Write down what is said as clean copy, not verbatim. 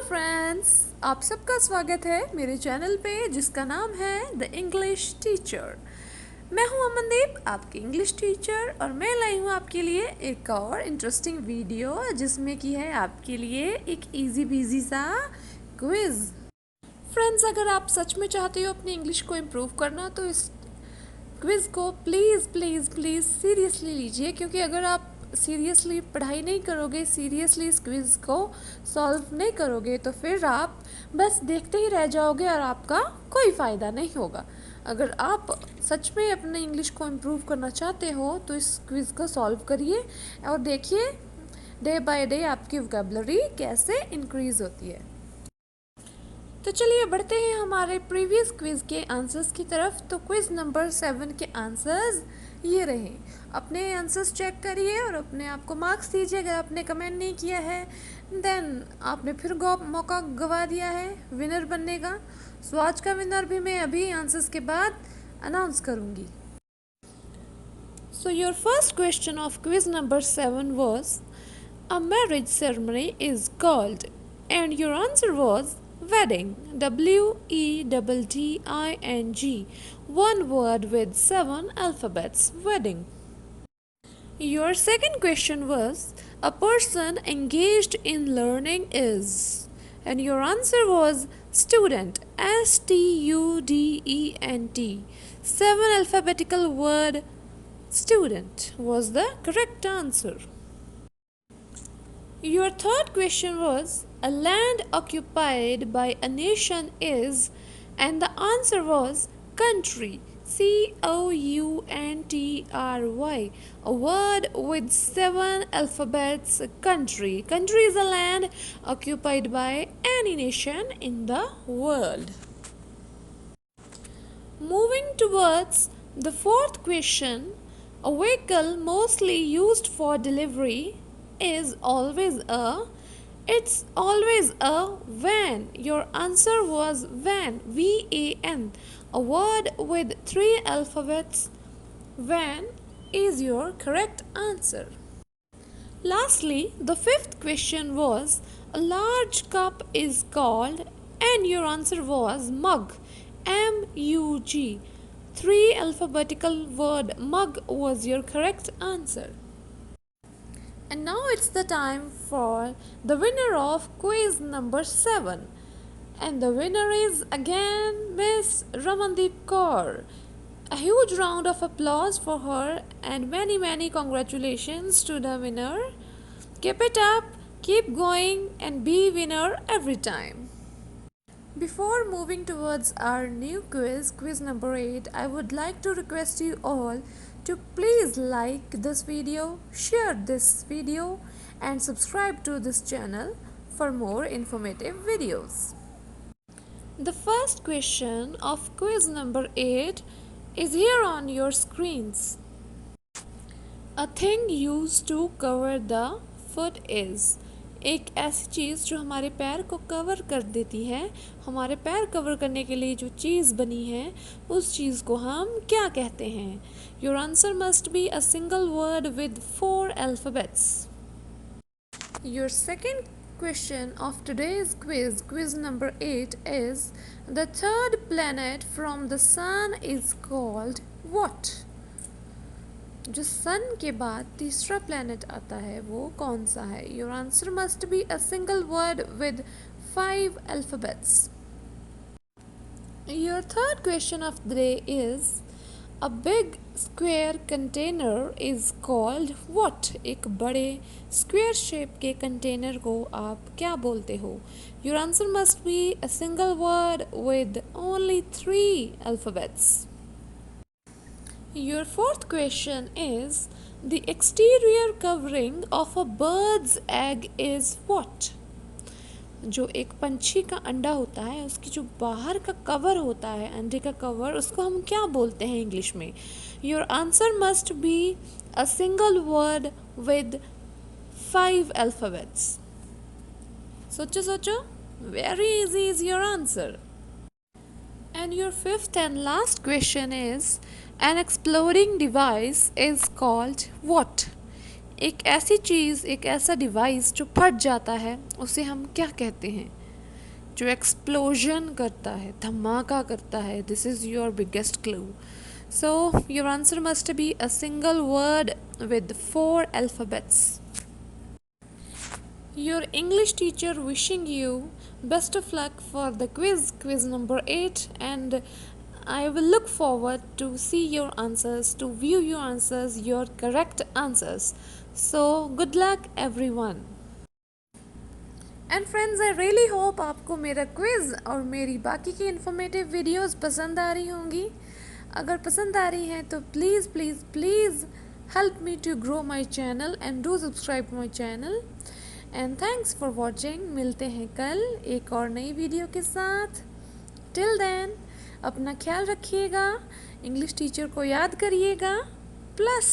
Friends, आप सबका स्वागत है मेरे चैनल पे जिसका नाम है द इंग्लिश टीचर। मैं हूँ अमनदीप, आपकी इंग्लिश टीचर, और मैं लाई हूँ आपके लिए एक और इंटरेस्टिंग वीडियो जिसमें की है आपके लिए एक इजी बीजी सा क्विज। फ्रेंड्स, अगर आप सच में चाहते हो अपनी इंग्लिश को इम्प्रूव करना तो इस क्विज़ को प्लीज़ प्लीज़ प्लीज़ सीरियसली लीजिए, क्योंकि अगर आप सीरियसली पढ़ाई नहीं करोगे, सीरियसली इस क्विज़ को सॉल्व नहीं करोगे तो फिर आप बस देखते ही रह जाओगे और आपका कोई फ़ायदा नहीं होगा। अगर आप सच में अपने इंग्लिश को इम्प्रूव करना चाहते हो तो इस क्विज़ को सॉल्व करिए और देखिए डे बाय डे आपकी वोकैबुलरी कैसे इंक्रीज़ होती है। तो चलिए बढ़ते हैं हमारे प्रीवियस क्विज़ के आंसर्स की तरफ। तो क्विज़ नंबर 7 के आंसर्स ये रहे। अपने आंसर्स चेक करिए और अपने आप को मार्क्स दीजिए। अगर आपने कमेंट नहीं किया है देन आपने फिर मौका गवा दिया है विनर बनने का। सो आज का विनर भी मैं अभी आंसर्स के बाद अनाउंस करूँगी। So your first question of quiz number 7 was a marriage ceremony is called, and your answer was wedding. WEDDING. One word with 7 alphabets. Wedding. Your second question was a person engaged in learning is, and your answer was student. STUDENT. 7 alphabetical word student was the correct answer. Your third question was a land occupied by a nation is, and the answer was country. COUNTRY. A word with 7 alphabets. Country. Country is a land occupied by any nation in the world. Moving towards the fourth question, a vehicle mostly used for delivery is always a, it's always a van. Your answer was van. VAN. A word with 3 alphabets. Van is your correct answer. Lastly, the fifth question was a large cup is called, and your answer was mug. MUG. 3 alphabetical word mug was your correct answer. And now it's the time for the winner of quiz number 7. And the winner is again Miss Ramandeep Kaur. A huge round of applause for her and many congratulations to the winner. Keep it up, keep going, and be winner every time. Before moving towards our new quiz number 8, I would like to request you all to please like this video, share this video, and subscribe to this channel for more informative videos. The first question of quiz number 8 is here on your screens. A thing used to cover the foot is. एक ऐसी चीज़ जो हमारे पैर को cover कर देती है, हमारे पैर कवर करने के लिए जो चीज़ बनी है उस चीज़ को हम क्या कहते हैं? Your answer must be a single word with 4 alphabets. Your second question of today's quiz number 8 is the third planet from the sun is called what? जो सन के बाद तीसरा प्लैनेट आता है वो कौन सा है? Your answer must be a single word with 5 alphabets. Your third question of the day is a big square container is called what? एक बड़े स्क्वायर शेप के कंटेनर को आप क्या बोलते हो? Your answer must be a single word with only 3 alphabets. Your fourth question is the exterior covering of a bird's egg is what? जो एक पंछी का अंडा होता है उसकी जो बाहर का कवर होता है, अंडे का कवर, उसको हम क्या बोलते हैं इंग्लिश में? Your answer must be a single word with 5 alphabets. सोचो, very easy is your answer. And your fifth and last question is an exploding device is called what? एक ऐसी चीज़, एक ऐसा डिवाइस जो फट जाता है उसे हम क्या कहते हैं? जो एक्सप्लोजन करता है, धमाका करता है, this is your biggest clue. So your answer must be a single word with 4 alphabets. Your English teacher wishing you best of luck for the quiz number 8, and I will look forward to see your answers, to view your answers, your correct answers. So good luck everyone. And friends, I really hope आपको मेरा quiz और मेरी बाकी की informative videos पसंद आ रही होंगी. अगर पसंद आ रही हैं तो please please please help me to grow my channel and do subscribe my channel. And thanks for watching. मिलते हैं कल एक और नई वीडियो के साथ. टिल देन अपना ख्याल रखिएगा, इंग्लिश टीचर को याद करिएगा, प्लस